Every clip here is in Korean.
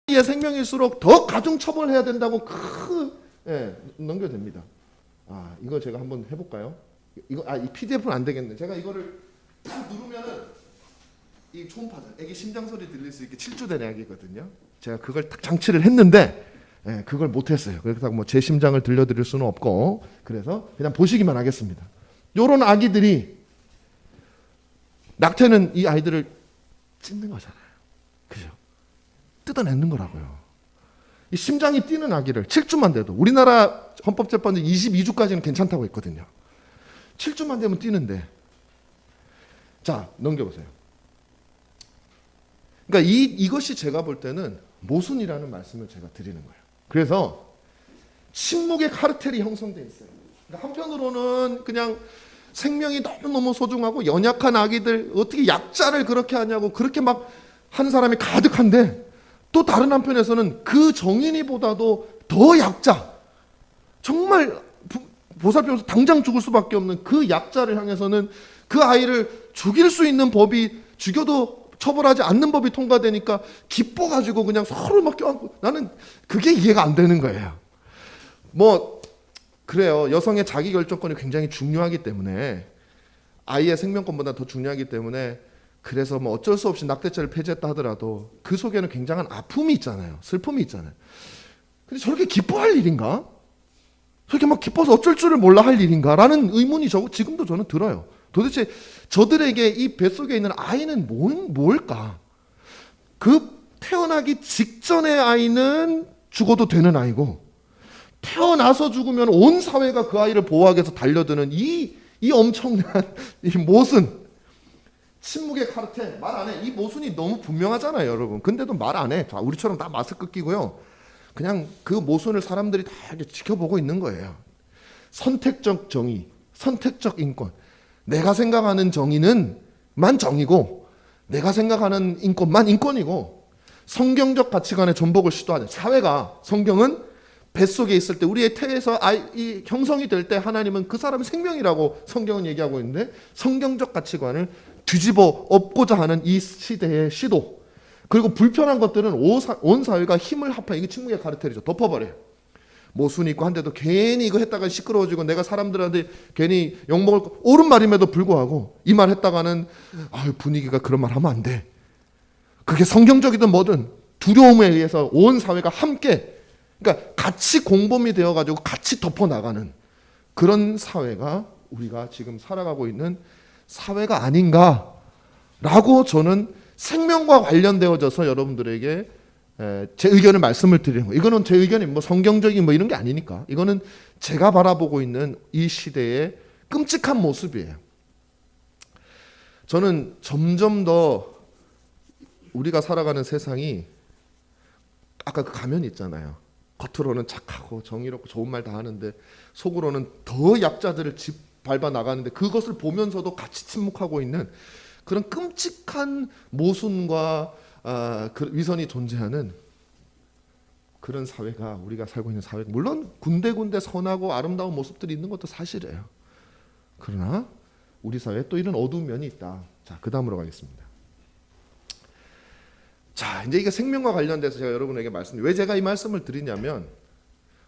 아이의 생명일수록 더 가중 처벌해야 된다고 넘겨도 됩니다. 이거 제가 한번 해볼까요? 이 PDF는 안 되겠네. 제가 이거를 딱 누르면은 이 초음파잖아요. 애기 심장 소리 들릴 수 있게 7주된 애기거든요. 제가 그걸 딱 장치를 했는데 그걸 못했어요. 그래서 뭐 제 심장을 들려드릴 수는 없고, 그래서 그냥 보시기만 하겠습니다. 요런 아기들이, 낙태는 이 아이들을 찢는 거잖아요. 그죠? 뜯어내는 거라고요. 이 심장이 뛰는 아기를 7주만 돼도, 우리나라 헌법재판소 22주까지는 괜찮다고 했거든요. 7주만 되면 뛰는데. 자, 넘겨보세요. 그러니까 이것이 제가 볼 때는 모순이라는 말씀을 제가 드리는 거예요. 그래서 침묵의 카르텔이 형성돼 있어요. 그러니까 한편으로는 그냥 생명이 너무너무 소중하고 연약한 아기들 어떻게 약자를 그렇게 하냐고 그렇게 막 하는 사람이 가득한데, 또 다른 한편에서는 그 정인이보다도 더 약자, 정말 보살피면서 당장 죽을 수밖에 없는 그 약자를 향해서는 그 아이를 죽일 수 있는 법이, 죽여도 처벌하지 않는 법이 통과되니까 기뻐가지고 그냥 서로 막 껴안고, 나는 그게 이해가 안 되는 거예요. 뭐 그래요. 여성의 자기결정권이 굉장히 중요하기 때문에, 아이의 생명권보다 더 중요하기 때문에, 그래서 뭐 어쩔 수 없이 낙태죄를 폐지했다 하더라도 그 속에는 굉장한 아픔이 있잖아요. 슬픔이 있잖아요. 근데 저렇게 기뻐할 일인가? 저렇게 막 기뻐서 어쩔 줄을 몰라 할 일인가라는 의문이 지금도 저는 들어요. 도대체 저들에게 이 뱃속에 있는 아이는 뭘까? 그 태어나기 직전의 아이는 죽어도 되는 아이고, 태어나서 죽으면 온 사회가 그 아이를 보호하기 위해서 달려드는 이 엄청난 이 모순, 침묵의 카르텔, 말 안 해. 이 모순이 너무 분명하잖아요, 여러분. 근데도 말 안 해. 자, 우리처럼 다 마스크 끼고요. 그냥 그 모순을 사람들이 다 지켜보고 있는 거예요. 선택적 정의, 선택적 인권. 내가 생각하는 정의는 만 정의고, 내가 생각하는 인권만 인권이고, 성경적 가치관의 전복을 시도하는 사회가, 성경은 뱃속에 있을 때, 우리의 태에서 이 형성이 될 때 하나님은 그 사람의 생명이라고 성경은 얘기하고 있는데, 성경적 가치관을 뒤집어 엎고자 하는 이 시대의 시도, 그리고 불편한 것들은 온 사회가 힘을 합해, 이게 침묵의 카르텔이죠. 덮어버려요. 모순이 있고 한데도 괜히 이거 했다가 시끄러워지고, 내가 사람들한테 괜히 욕먹을 거, 옳은 말임에도 불구하고 이 말 했다가는 분위기가 그런 말 하면 안 돼. 그게 성경적이든 뭐든 두려움에 의해서 온 사회가 함께, 그러니까 같이 공범이 되어가지고 같이 덮어나가는 그런 사회가 우리가 지금 살아가고 있는 사회가 아닌가라고 저는 생명과 관련되어져서 여러분들에게 제 의견을 말씀을 드리는 거예요. 이거는 제 의견이 뭐 성경적인 뭐 이런 게 아니니까. 이거는 제가 바라보고 있는 이 시대의 끔찍한 모습이에요. 저는 점점 더 우리가 살아가는 세상이, 아까 그 가면이 있잖아요. 겉으로는 착하고 정의롭고 좋은 말 다 하는데 속으로는 더 약자들을 밟아 나가는데, 그것을 보면서도 같이 침묵하고 있는 그런 끔찍한 모순과 그 위선이 존재하는 그런 사회가, 우리가 살고 있는 사회가, 물론 군데군데 선하고 아름다운 모습들이 있는 것도 사실이에요. 그러나 우리 사회에 또 이런 어두운 면이 있다. 자, 그 다음으로 가겠습니다. 자, 이제 이게 생명과 관련돼서 제가 여러분에게 왜 제가 이 말씀을 드리냐면,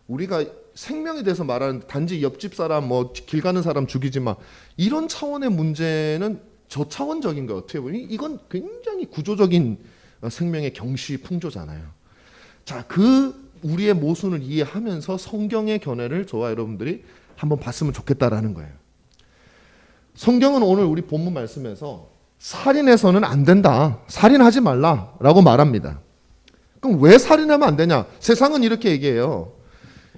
우리가 생명에 대해서 말하는 단지 옆집 사람, 뭐 길 가는 사람 죽이지 마, 이런 차원의 문제는 저차원적인 거, 어떻게 보면 이건 굉장히 구조적인 생명의 경시 풍조잖아요. 자, 그 우리의 모순을 이해하면서 성경의 견해를 저와 여러분들이 한번 봤으면 좋겠다라는 거예요. 성경은 오늘 우리 본문 말씀에서 살인해서는 안 된다, 살인하지 말라라고 말합니다. 그럼 왜 살인하면 안 되냐? 세상은 이렇게 얘기해요.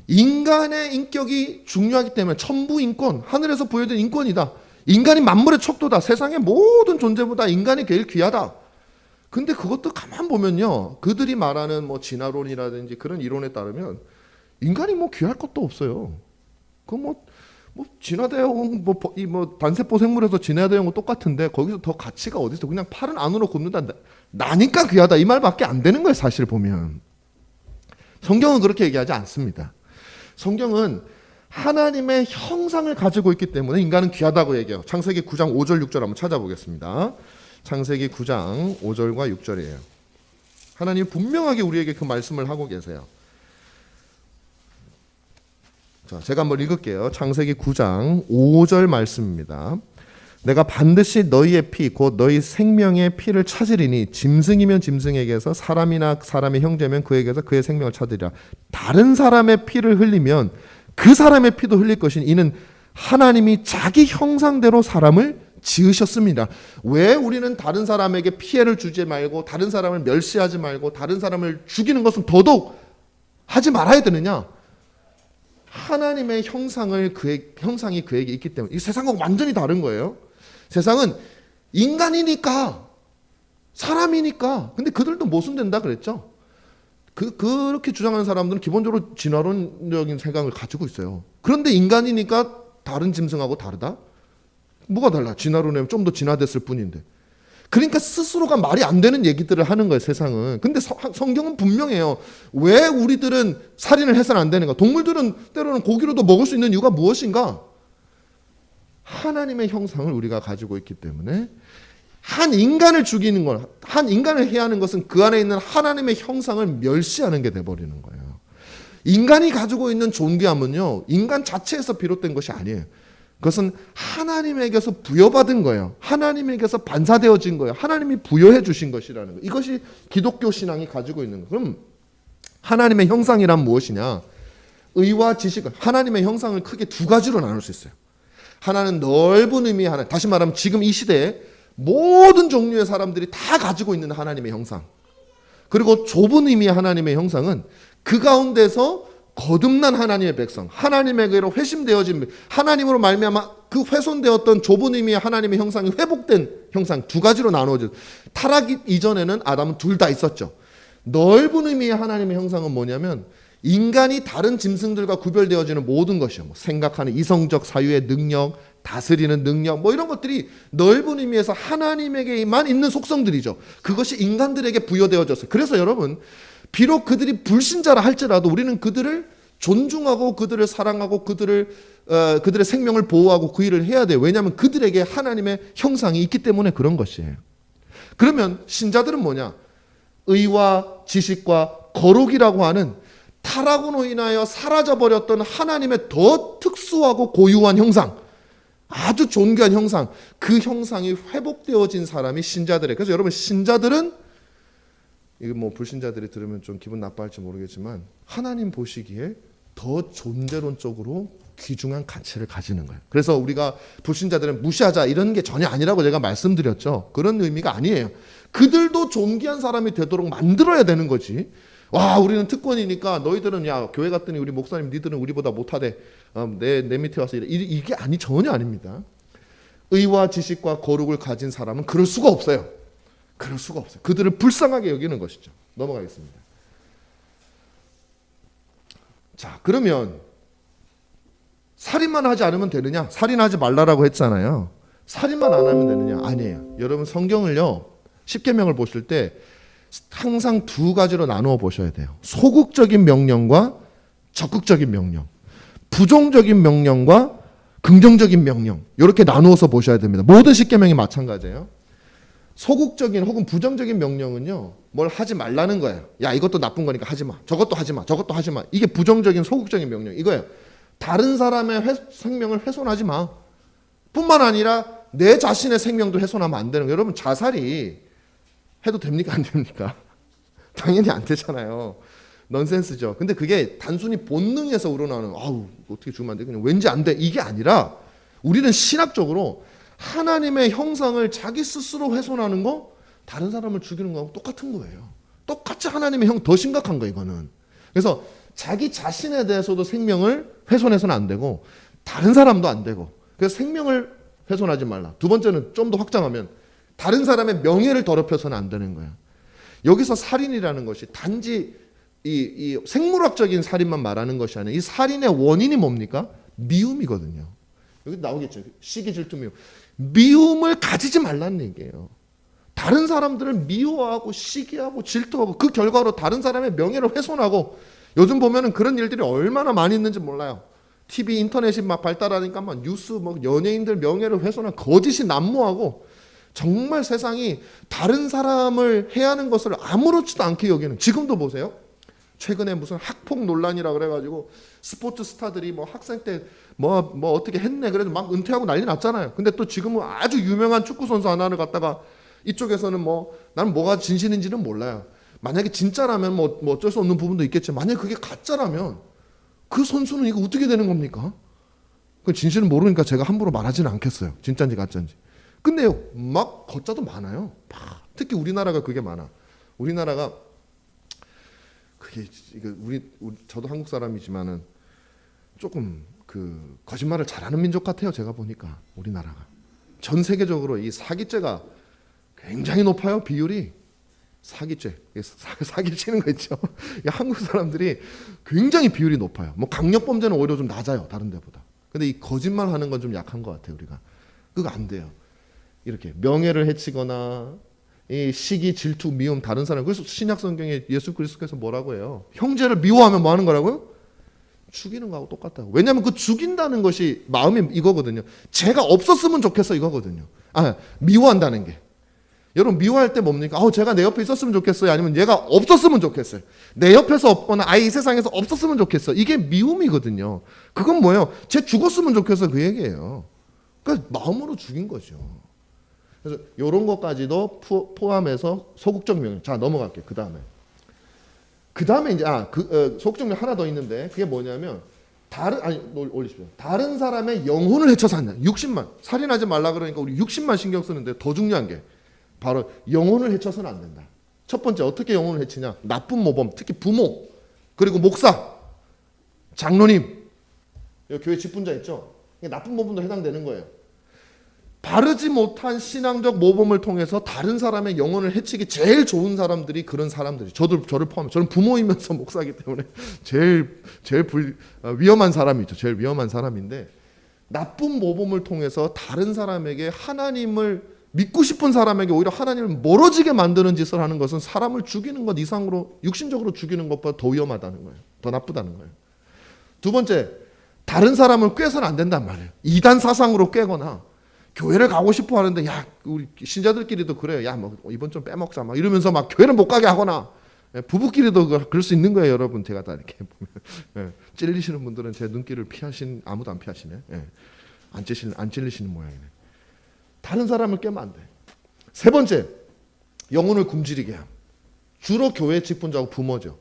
인간의 인격이 중요하기 때문에, 천부인권, 하늘에서 부여된 인권이다. 인간이 만물의 척도다. 세상의 모든 존재보다 인간이 제일 귀하다. 근데 그것도 가만 보면요, 그들이 말하는 뭐 진화론이라든지 그런 이론에 따르면 인간이 뭐 귀할 것도 없어요. 그 뭐 진화대용 뭐 단세포 생물에서 진화대용 거 똑같은데, 거기서 더 가치가 어디 있어? 그냥 팔은 안으로 굽는다. 나니까 귀하다, 이 말밖에 안 되는 거예요, 사실 보면. 성경은 그렇게 얘기하지 않습니다. 성경은 하나님의 형상을 가지고 있기 때문에 인간은 귀하다고 얘기해요. 창세기 9장 5절 6절 한번 찾아보겠습니다. 창세기 9장 5절과 6절이에요. 하나님 분명하게 우리에게 그 말씀을 하고 계세요. 자, 제가 한번 읽을게요. 창세기 9장 5절 말씀입니다. 내가 반드시 너희의 피 곧 너희 생명의 피를 찾으리니 짐승이면 짐승에게서 사람이나 사람의 형제면 그에게서 그의 생명을 찾으리라. 다른 사람의 피를 흘리면 그 사람의 피도 흘릴 것이니 이는 하나님이 자기 형상대로 사람을 지으셨습니다. 왜 우리는 다른 사람에게 피해를 주지 말고 다른 사람을 멸시하지 말고 다른 사람을 죽이는 것은 더더욱 하지 말아야 되느냐? 하나님의 형상이 그에게 있기 때문에. 이 세상과 완전히 다른 거예요. 세상은 인간이니까, 사람이니까. 근데 그들도 모순된다 그랬죠. 그렇게 주장하는 사람들은 기본적으로 진화론적인 생각을 가지고 있어요. 그런데 인간이니까 다른 짐승하고 다르다? 뭐가 달라? 진화론에 좀 더 진화됐을 뿐인데. 그러니까 스스로가 말이 안 되는 얘기들을 하는 거예요, 세상은. 근데 성경은 분명해요. 왜 우리들은 살인을 해서는 안 되는가? 동물들은 때로는 고기로도 먹을 수 있는 이유가 무엇인가? 하나님의 형상을 우리가 가지고 있기 때문에 한 인간을 죽이는 것, 한 인간을 해야 하는 것은 그 안에 있는 하나님의 형상을 멸시하는 게 돼버리는 거예요. 인간이 가지고 있는 존귀함은요, 인간 자체에서 비롯된 것이 아니에요. 그것은 하나님에게서 부여받은 거예요. 하나님에게서 반사되어진 거예요. 하나님이 부여해 주신 것이라는 거예요. 이것이 기독교 신앙이 가지고 있는 거예요. 그럼 하나님의 형상이란 무엇이냐? 의와 지식, 하나님의 형상을 크게 두 가지로 나눌 수 있어요. 하나는 넓은 의미의 하나, 다시 말하면 지금 이 시대에 모든 종류의 사람들이 다 가지고 있는 하나님의 형상. 그리고 좁은 의미의 하나님의 형상은 그 가운데서 거듭난 하나님의 백성, 하나님에게로 회심되어진, 하나님으로 말미암아 그 훼손되었던 좁은 의미의 하나님의 형상이 회복된 형상, 두 가지로 나누어져요. 타락 이전에는 아담은 둘 다 있었죠. 넓은 의미의 하나님의 형상은 뭐냐면 인간이 다른 짐승들과 구별되어지는 모든 것이요. 뭐 생각하는 이성적 사유의 능력, 다스리는 능력, 뭐 이런 것들이 넓은 의미에서 하나님에게만 있는 속성들이죠. 그것이 인간들에게 부여되어졌어요. 그래서 여러분, 비록 그들이 불신자라 할지라도 우리는 그들을 존중하고 그들을 사랑하고 그들의 생명을 보호하고 그 일을 해야 돼요. 왜냐하면 그들에게 하나님의 형상이 있기 때문에 그런 것이에요. 그러면 신자들은 뭐냐? 의와 지식과 거룩이라고 하는 타락으로 인하여 사라져버렸던 하나님의 더 특수하고 고유한 형상, 아주 존귀한 형상, 그 형상이 회복되어진 사람이 신자들이에요. 그래서 여러분, 신자들은, 이거 뭐 불신자들이 들으면 좀 기분 나빠할지 모르겠지만 하나님 보시기에 더 존재론적으로 귀중한 가치를 가지는 거예요. 그래서 우리가 불신자들은 무시하자 이런 게 전혀 아니라고 제가 말씀드렸죠. 그런 의미가 아니에요. 그들도 존귀한 사람이 되도록 만들어야 되는 거지. 와, 우리는 특권이니까 너희들은 야 교회 갔더니 우리 목사님 니들은 우리보다 못하대. 내 밑에 와서 이게 전혀 아닙니다. 의와 지식과 거룩을 가진 사람은 그럴 수가 없어요. 그럴 수가 없어요. 그들을 불쌍하게 여기는 것이죠. 넘어가겠습니다. 자, 그러면 살인만 하지 않으면 되느냐? 살인하지 말라라고 했잖아요. 살인만 안 하면 되느냐? 아니에요. 여러분, 성경을요, 십계명을 보실 때 항상 두 가지로 나누어 보셔야 돼요. 소극적인 명령과 적극적인 명령, 부정적인 명령과 긍정적인 명령, 이렇게 나누어서 보셔야 됩니다. 모든 십계명이 마찬가지예요. 소극적인 혹은 부정적인 명령은요, 뭘 하지 말라는 거예요. 야, 이것도 나쁜 거니까 하지 마. 저것도 하지 마. 저것도 하지 마. 이게 부정적인 소극적인 명령 이거예요. 다른 사람의 생명을 훼손하지 마. 뿐만 아니라 내 자신의 생명도 훼손하면 안 되는 거예요. 여러분, 자살이 해도 됩니까? 안 됩니까? 당연히 안 되잖아요. 넌센스죠. 근데 그게 단순히 본능에서 우러나는, 아우, 어떻게 죽으면 안 돼? 그냥 왠지 안 돼. 이게 아니라 우리는 신학적으로 하나님의 형상을 자기 스스로 훼손하는 거, 다른 사람을 죽이는 거하고 똑같은 거예요. 똑같이 하나님의 형, 더 심각한 거 이거는. 그래서 자기 자신에 대해서도 생명을 훼손해서는 안 되고 다른 사람도 안 되고, 그래서 생명을 훼손하지 말라. 두 번째는 좀 더 확장하면 다른 사람의 명예를 더럽혀서는 안 되는 거예요. 여기서 살인이라는 것이 단지 이 생물학적인 살인만 말하는 것이 아니라 이 살인의 원인이 뭡니까? 미움이거든요. 여기 나오겠죠. 시기, 질투, 미움. 미움을 가지지 말라는 얘기예요. 다른 사람들을 미워하고 시기하고 질투하고 그 결과로 다른 사람의 명예를 훼손하고, 요즘 보면은 그런 일들이 얼마나 많이 있는지 몰라요. TV, 인터넷이 막 발달하니까 막 뉴스, 뭐 연예인들 명예를 훼손한 거짓이 난무하고, 정말 세상이 다른 사람을 해하는 것을 아무렇지도 않게 여기는, 지금도 보세요. 최근에 무슨 학폭 논란이라 그래가지고 스포츠 스타들이 뭐 학생 때 뭐 어떻게 했네 그래도 막 은퇴하고 난리 났잖아요. 근데 또 지금은 아주 유명한 축구 선수 하나를 갖다가 이쪽에서는 뭐 나는 뭐가 진실인지는 몰라요. 만약에 진짜라면 뭐 어쩔 수 없는 부분도 있겠지만, 만약에 그게 가짜라면 그 선수는 이거 어떻게 되는 겁니까? 그 진실은 모르니까 제가 함부로 말하지는 않겠어요. 진짜인지 가짜인지. 근데 막 거짜도 많아요. 특히 우리나라가 그게 많아. 우리나라가 그게 저도 한국 사람이지만은 조금 그 거짓말을 잘하는 민족 같아요. 제가 보니까 우리나라가 전 세계적으로 이 사기죄가 굉장히 높아요. 비율이. 사기죄, 사기 치는 거 있죠. 한국 사람들이 굉장히 비율이 높아요. 뭐 강력 범죄는 오히려 좀 낮아요. 다른 데보다. 근데 이 거짓말하는 건 좀 약한 것 같아요. 우리가 그거 안 돼요. 이렇게 명예를 해치거나 이 시기, 질투, 미움, 다른 사람. 그래서 신약 성경에 예수 그리스도께서 뭐라고 해요? 형제를 미워하면 뭐 하는 거라고요? 죽이는 거하고 똑같다고. 왜냐하면 그 죽인다는 것이 마음이 이거거든요. 제가 없었으면 좋겠어 이거거든요. 미워한다는 게. 여러분 미워할 때 뭡니까? 제가 내 옆에 있었으면 좋겠어요. 아니면 얘가 없었으면 좋겠어요. 내 옆에서 없거나 아예 이 세상에서 없었으면 좋겠어. 이게 미움이거든요. 그건 뭐예요? 쟤 죽었으면 좋겠어 그 얘기예요. 그러니까 마음으로 죽인 거죠. 그래서 이런 것까지도 포함해서 소극적 명령. 자 넘어갈게요. 그 다음에 이제 소극적 명령 하나 더 있는데 그게 뭐냐면 올리십시오. 다른 사람의 영혼을 해쳐서 한다. 60만 살인하지 말라 그러니까 우리 60만 신경 쓰는데 더 중요한 게 바로 영혼을 해쳐서는 안 된다. 첫 번째 어떻게 영혼을 해치냐? 나쁜 모범, 특히 부모, 그리고 목사, 장로님, 교회 직분자 있죠? 나쁜 모범도 해당되는 거예요. 바르지 못한 신앙적 모범을 통해서 다른 사람의 영혼을 해치기 제일 좋은 사람들이 그런 사람들이, 저를 포함해. 저는 부모이면서 목사이기 때문에 제일 위험한 사람이죠. 제일 위험한 사람인데, 나쁜 모범을 통해서 다른 사람에게 하나님을 믿고 싶은 사람에게 오히려 하나님을 멀어지게 만드는 짓을 하는 것은 사람을 죽이는 것 이상으로, 육신적으로 죽이는 것보다 더 위험하다는 거예요. 더 나쁘다는 거예요. 두 번째, 다른 사람을 꾀서는 안 된단 말이에요. 이단 사상으로 꾀거나 교회를 가고 싶어 하는데 우리 신자들끼리도 그래요. 뭐 이번 좀 빼먹자 막 이러면서 막 교회를 못 가게 하거나, 부부끼리도 그럴 수 있는 거예요. 여러분 제가 다 이렇게 보면 찔리시는 분들은 제 눈길을 아무도 안 피하시네. 안 찔리시는 모양이네. 다른 사람을 깨면 안 돼. 세 번째, 영혼을 굶주리게 함. 주로 교회 직분자고 부모죠.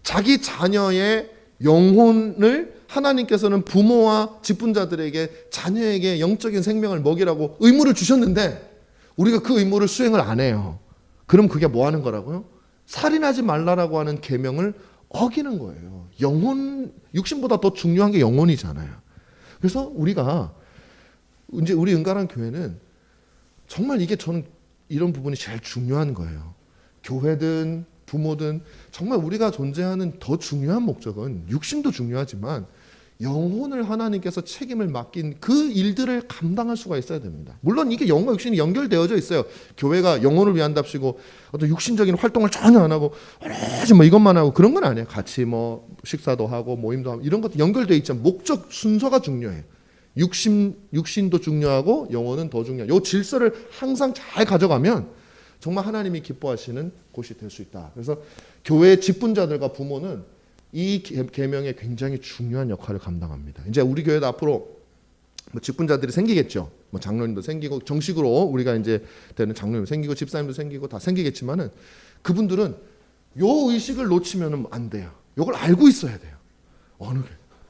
자기 자녀의 영혼을 하나님께서는 부모와 직분자들에게 자녀에게 영적인 생명을 먹이라고 의무를 주셨는데 우리가 그 의무를 수행을 안 해요. 그럼 그게 뭐 하는 거라고요? 살인하지 말라라고 하는 계명을 어기는 거예요. 영혼, 육신보다 더 중요한 게 영혼이잖아요. 그래서 우리가 이제 우리 은가란 교회는 정말 이게 저는 이런 부분이 제일 중요한 거예요. 교회든 부모든 정말 우리가 존재하는 더 중요한 목적은 육신도 중요하지만 영혼을 하나님께서 책임을 맡긴 그 일들을 감당할 수가 있어야 됩니다. 물론 이게 영과 육신이 연결되어져 있어요. 교회가 영혼을 위한답시고 어떤 육신적인 활동을 전혀 안 하고 오로지 뭐 이것만 하고 그런 건 아니에요. 같이 뭐 식사도 하고 모임도 하고 이런 것도 연결되어 있지만 목적 순서가 중요해요. 육신도 중요하고 영혼은 더 중요해요. 이 질서를 항상 잘 가져가면 정말 하나님이 기뻐하시는 곳이 될 수 있다. 그래서 교회의 직분자들과 부모는 이 계명에 굉장히 중요한 역할을 감당합니다. 이제 우리 교회도 앞으로 뭐 직분자들이 생기겠죠. 뭐 장로님도 생기고 정식으로 우리가 이제 되는 장로님도 생기고 집사님도 생기고 다 생기겠지만은 그분들은 요 의식을 놓치면은 안 돼요. 요걸 알고 있어야 돼요. 어느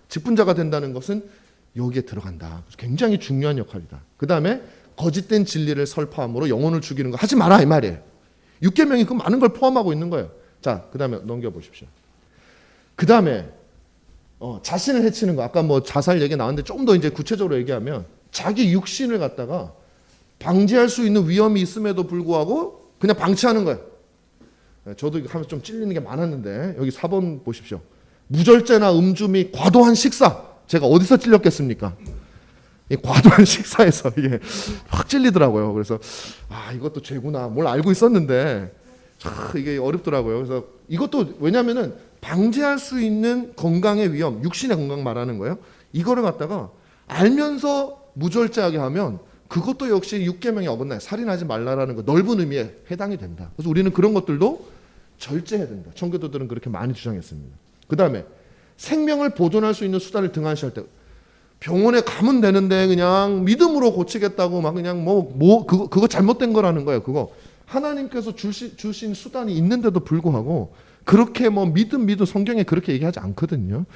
직분자가 된다는 것은 여기에 들어간다. 굉장히 중요한 역할이다. 그 다음에 거짓된 진리를 설파함으로 영혼을 죽이는 거 하지 마라 이 말이에요. 6계명이 그 많은 걸 포함하고 있는 거예요. 자, 그 다음에 넘겨보십시오. 그 다음에 자신을 해치는 거. 아까 뭐 자살 얘기 나왔는데 좀 더 이제 구체적으로 얘기하면 자기 육신을 갖다가 방지할 수 있는 위험이 있음에도 불구하고 그냥 방치하는 거예요. 저도 이거 하면서 좀 찔리는 게 많았는데 여기 4번 보십시오. 무절제나 음주 및 과도한 식사. 제가 어디서 찔렸겠습니까? 이 과도한 식사에서 이게 확 찔리더라고요. 그래서 이것도 죄구나. 뭘 알고 있었는데 이게 어렵더라고요. 그래서 이것도 왜냐면은 방지할 수 있는 건강의 위험, 육신의 건강 말하는 거예요. 이거를 갖다가 알면서 무절제하게 하면 그것도 역시 6계명에 어긋나요. 살인하지 말라라는 거 넓은 의미에 해당이 된다. 그래서 우리는 그런 것들도 절제해야 된다. 청교도들은 그렇게 많이 주장했습니다. 그 다음에 생명을 보존할 수 있는 수단을 등한시할 때 병원에 가면 되는데 그냥 믿음으로 고치겠다고 막 그냥 그거 잘못된 거라는 거예요. 그거 하나님께서 주신 수단이 있는데도 불구하고 그렇게 믿음 성경에 그렇게 얘기하지 않거든요.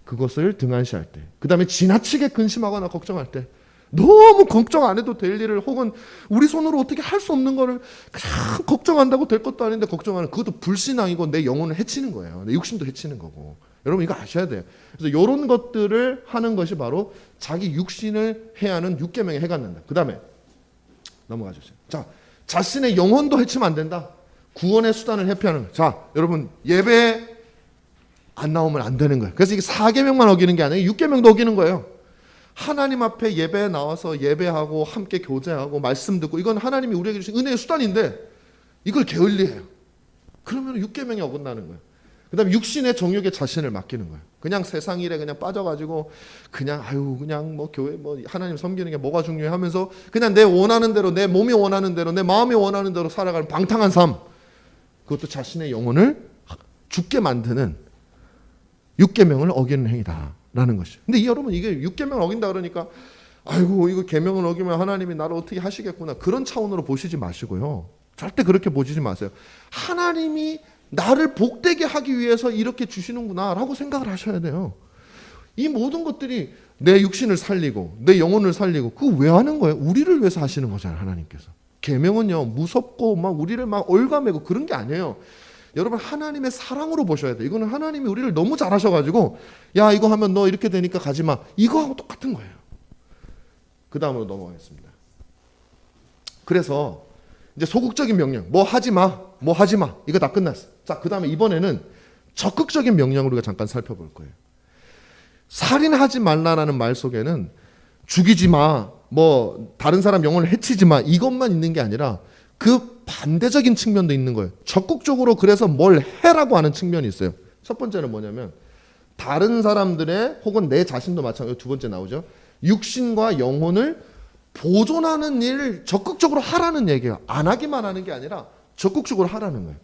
그것을 등한시할 때, 그 다음에 지나치게 근심하거나 걱정할 때, 너무 걱정 안 해도 될 일을 혹은 우리 손으로 어떻게 할 수 없는 거를 그냥 걱정한다고 될 것도 아닌데 걱정하는, 그것도 불신앙이고 내 영혼을 해치는 거예요. 내 육신도 해치는 거고. 여러분 이거 아셔야 돼요. 그래서 이런 것들을 하는 것이 바로 자기 육신을 해하는 6계명에 해가 된다. 그 다음에 넘어가 주세요. 자, 자신의 영혼도 해치면 안 된다. 구원의 수단을 회피하는 거예요. 자, 여러분 예배에 안 나오면 안 되는 거예요. 그래서 이게 4계명만 어기는 게 아니라 6계명도 어기는 거예요. 하나님 앞에 예배에 나와서 예배하고 함께 교제하고 말씀 듣고, 이건 하나님이 우리에게 주신 은혜의 수단인데 이걸 게을리해요. 그러면 6계명이 어긋나는 거예요. 그 다음에 육신의 정욕에 자신을 맡기는 거예요. 그냥 세상 일에 그냥 빠져가지고 그냥 그냥 교회 하나님 섬기는 게 뭐가 중요해 하면서 그냥 내 원하는 대로, 내 몸이 원하는 대로, 내 마음이 원하는 대로 살아가는 방탕한 삶, 그것도 자신의 영혼을 죽게 만드는 6계명을 어기는 행위다라는 것이죠. 근데 여러분 이게 6계명을 어긴다 그러니까 이거 계명을 어기면 하나님이 나를 어떻게 하시겠구나, 그런 차원으로 보시지 마시고요. 절대 그렇게 보시지 마세요. 하나님이 나를 복되게 하기 위해서 이렇게 주시는구나 라고 생각을 하셔야 돼요. 이 모든 것들이 내 육신을 살리고 내 영혼을 살리고, 그거 왜 하는 거예요? 우리를 위해서 하시는 거잖아요. 하나님께서. 계명은요 무섭고 우리를 올가매고 그런 게 아니에요. 여러분 하나님의 사랑으로 보셔야 돼요. 이거는 하나님이 우리를 너무 잘하셔가지고 야 이거 하면 너 이렇게 되니까 가지마, 이거하고 똑같은 거예요. 그 다음으로 넘어가겠습니다. 그래서 이제 소극적인 명령, 뭐 하지마 이거 다 끝났어. 자, 그 다음에 이번에는 적극적인 명령을 우리가 잠깐 살펴볼 거예요. 살인하지 말라라는 말 속에는 죽이지 마, 다른 사람 영혼을 해치지 마, 이것만 있는 게 아니라 그 반대적인 측면도 있는 거예요. 적극적으로 그래서 뭘 해라고 하는 측면이 있어요. 첫 번째는 뭐냐면 다른 사람들의 혹은 내 자신도 마찬가지로, 두 번째 나오죠. 육신과 영혼을 보존하는 일을 적극적으로 하라는 얘기예요. 안 하기만 하는 게 아니라 적극적으로 하라는 거예요.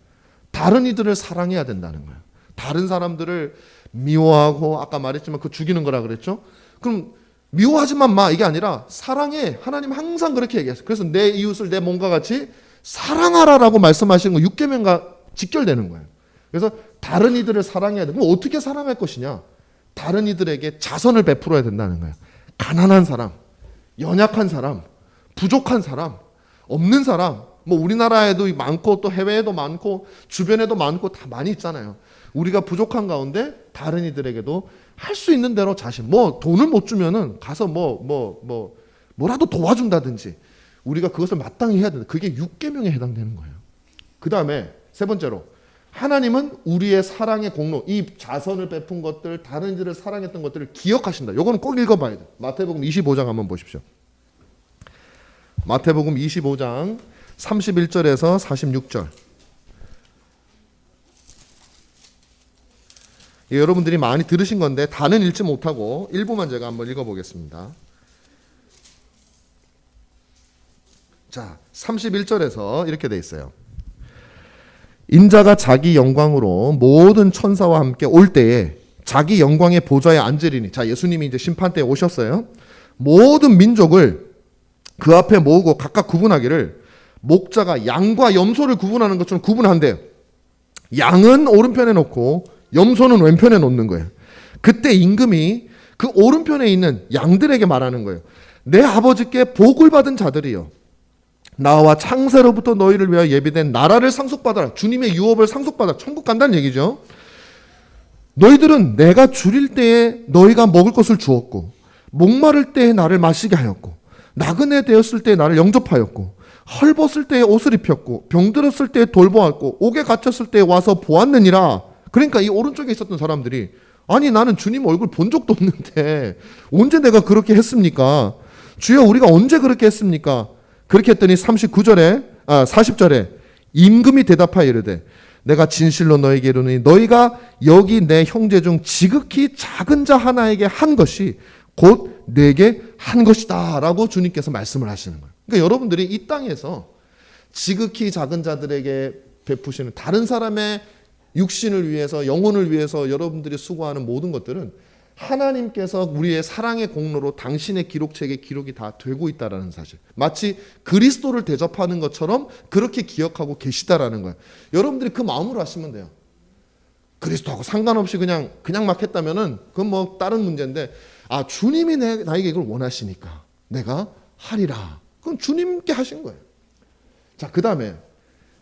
다른 이들을 사랑해야 된다는 거예요. 다른 사람들을 미워하고, 아까 말했지만 그 죽이는 거라 그랬죠. 그럼 미워하지만 마 이게 아니라 사랑해. 하나님 항상 그렇게 얘기했어요. 그래서 내 이웃을 내 몸과 같이 사랑하라라고 말씀하시는 거 6계명과 직결되는 거예요. 그래서 다른 이들을 사랑해야 돼. 그럼 어떻게 사랑할 것이냐? 다른 이들에게 자선을 베풀어야 된다는 거예요. 가난한 사람, 연약한 사람, 부족한 사람, 없는 사람, 우리나라에도 많고 또 해외에도 많고 주변에도 많고 다 많이 있잖아요. 우리가 부족한 가운데 다른 이들에게도 할 수 있는 대로 자신, 돈을 못 주면은 가서 뭐라도 도와준다든지 우리가 그것을 마땅히 해야 된다. 그게 6계명에 해당되는 거예요. 그 다음에 세 번째로 하나님은 우리의 사랑의 공로, 이 자선을 베푼 것들, 다른 이들을 사랑했던 것들을 기억하신다. 요거는 꼭 읽어봐야 돼요. 마태복음 25장 한번 보십시오. 마태복음 25장 31절에서 46절. 여러분들이 많이 들으신 건데 다는 읽지 못하고 일부만 제가 한번 읽어보겠습니다. 자, 31절에서 이렇게 돼 있어요. 인자가 자기 영광으로 모든 천사와 함께 올 때에 자기 영광의 보좌에 앉으리니, 자, 예수님이 이제 심판대에 오셨어요. 모든 민족을 그 앞에 모으고 각각 구분하기를 목자가 양과 염소를 구분하는 것처럼 구분한대요. 양은 오른편에 놓고 염소는 왼편에 놓는 거예요. 그때 임금이 그 오른편에 있는 양들에게 말하는 거예요. 내 아버지께 복을 받은 자들이여, 나와 창세로부터 너희를 위하여 예비된 나라를 상속받아라. 주님의 유업을 상속받아 천국 간다는 얘기죠. 너희들은 내가 줄일 때에 너희가 먹을 것을 주었고, 목마를 때에 나를 마시게 하였고, 나그네 되었을 때에 나를 영접하였고, 헐벗을 때에 옷을 입혔고, 병들었을 때에 돌보았고, 옥에 갇혔을 때에 와서 보았느니라. 그러니까 이 오른쪽에 있었던 사람들이, 아니 나는 주님 얼굴 본 적도 없는데 언제 내가 그렇게 했습니까? 주여 우리가 언제 그렇게 했습니까? 그렇게 했더니 40절에 임금이 대답하여 이르되 내가 진실로 너에게 이르노니 너희가 여기 내 형제 중 지극히 작은 자 하나에게 한 것이 곧 내게 한 것이다라고 주님께서 말씀을 하시는 거예요. 그러니까 여러분들이 이 땅에서 지극히 작은 자들에게 베푸시는 다른 사람의 육신을 위해서 영혼을 위해서 여러분들이 수고하는 모든 것들은 하나님께서 우리의 사랑의 공로로 당신의 기록책에 기록이 다 되고 있다라는 사실. 마치 그리스도를 대접하는 것처럼 그렇게 기억하고 계시다라는 거예요. 여러분들이 그 마음으로 하시면 돼요. 그리스도하고 상관없이 그냥 막 했다면은 그건 뭐 다른 문제인데, 아, 주님이 나에게 이걸 원하시니까 내가 하리라. 그건 주님께 하신 거예요. 자, 그 다음에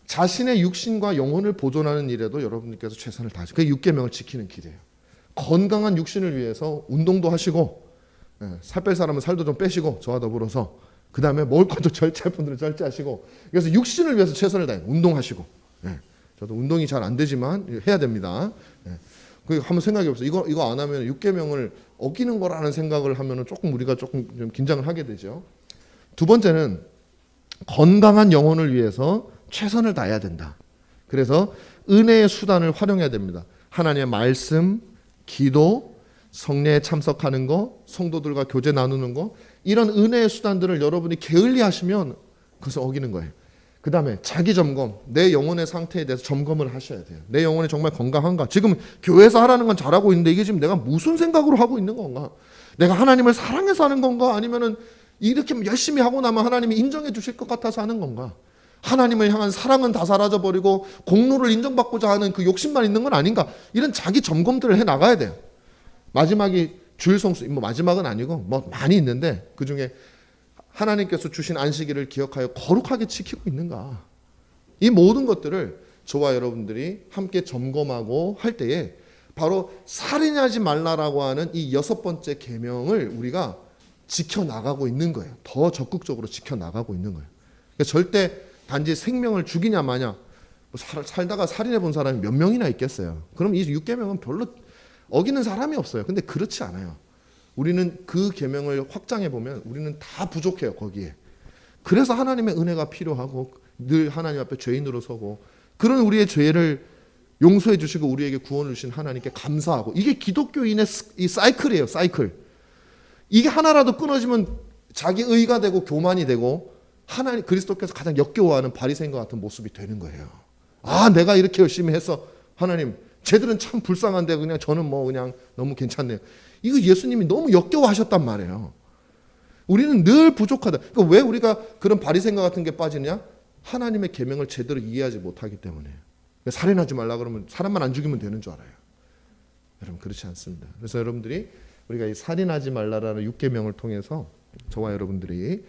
자신의 육신과 영혼을 보존하는 일에도 여러분들께서 최선을 다하시고, 그게 육계명을 지키는 길이에요. 건강한 육신을 위해서 운동도 하시고, 살 뺄 사람은 살도 좀 빼시고, 저와 더불어서, 그 다음에 먹을 것도 절제할 분들은 절제하시고, 그래서 육신을 위해서 최선을 다해요. 운동하시고. 저도 운동이 잘 안 되지만 해야 됩니다. 한번 생각해 보세요. 이거 안 하면 육계명을 어기는 거라는 생각을 하면은 우리가 조금 좀 긴장을 하게 되죠. 두 번째는 건강한 영혼을 위해서 최선을 다해야 된다. 그래서 은혜의 수단을 활용해야 됩니다. 하나님의 말씀, 기도, 성례에 참석하는 거, 성도들과 교제 나누는 거, 이런 은혜의 수단들을 여러분이 게을리 하시면 그것을 어기는 거예요. 그 다음에 자기 점검, 내 영혼의 상태에 대해서 점검을 하셔야 돼요. 내 영혼이 정말 건강한가? 지금 교회에서 하라는 건 잘하고 있는데 이게 지금 내가 무슨 생각으로 하고 있는 건가? 내가 하나님을 사랑해서 하는 건가? 아니면은 이렇게 열심히 하고 나면 하나님이 인정해 주실 것 같아서 하는 건가? 하나님을 향한 사랑은 다 사라져버리고 공로를 인정받고자 하는 그 욕심만 있는 건 아닌가? 이런 자기 점검들을 해 나가야 돼요. 마지막이 주일 성수, 뭐 마지막은 아니고 뭐 많이 있는데 그 중에 하나님께서 주신 안식일을 기억하여 거룩하게 지키고 있는가? 이 모든 것들을 저와 여러분들이 함께 점검하고 할 때에 바로 살인하지 말라라고 하는 이 6번째 계명을 우리가 지켜나가고 있는 거예요. 더 적극적으로 지켜나가고 있는 거예요. 그러니까 절대 단지 생명을 죽이냐 마냐, 살다가 살인해 본 사람이 몇 명이나 있겠어요. 그럼 이 6계명은 별로 어기는 사람이 없어요. 근데 그렇지 않아요. 우리는 그 계명을 확장해 보면 우리는 다 부족해요, 거기에. 그래서 하나님의 은혜가 필요하고 늘 하나님 앞에 죄인으로 서고, 그런 우리의 죄를 용서해 주시고 우리에게 구원을 주신 하나님께 감사하고, 이게 기독교인의 이 사이클이에요, 사이클. 이게 하나라도 끊어지면 자기 의가 되고 교만이 되고 하나님, 그리스도께서 가장 역겨워하는 바리새인과 같은 모습이 되는 거예요. 아, 내가 이렇게 열심히 해서 하나님, 쟤들은 참 불쌍한데 그냥 저는 뭐 그냥 너무 괜찮네요. 이거 예수님이 너무 역겨워하셨단 말이에요. 우리는 늘 부족하다. 그러니까 왜 우리가 그런 바리새인과 같은 게 빠지냐? 하나님의 계명을 제대로 이해하지 못하기 때문에. 살인하지 말라 그러면 사람만 안 죽이면 되는 줄 알아요. 여러분, 그렇지 않습니다. 그래서 여러분들이 우리가 이 살인하지 말라라는 6계명을 통해서 저와 여러분들이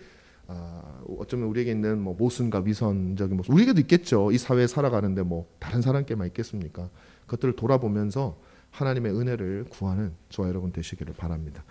어쩌면 우리에게 있는 뭐 모순과 위선적인 모습, 우리에게도 있겠죠. 이 사회에 살아가는데 뭐 다른 사람께만 있겠습니까? 그것들을 돌아보면서 하나님의 은혜를 구하는 저와 여러분 되시기를 바랍니다.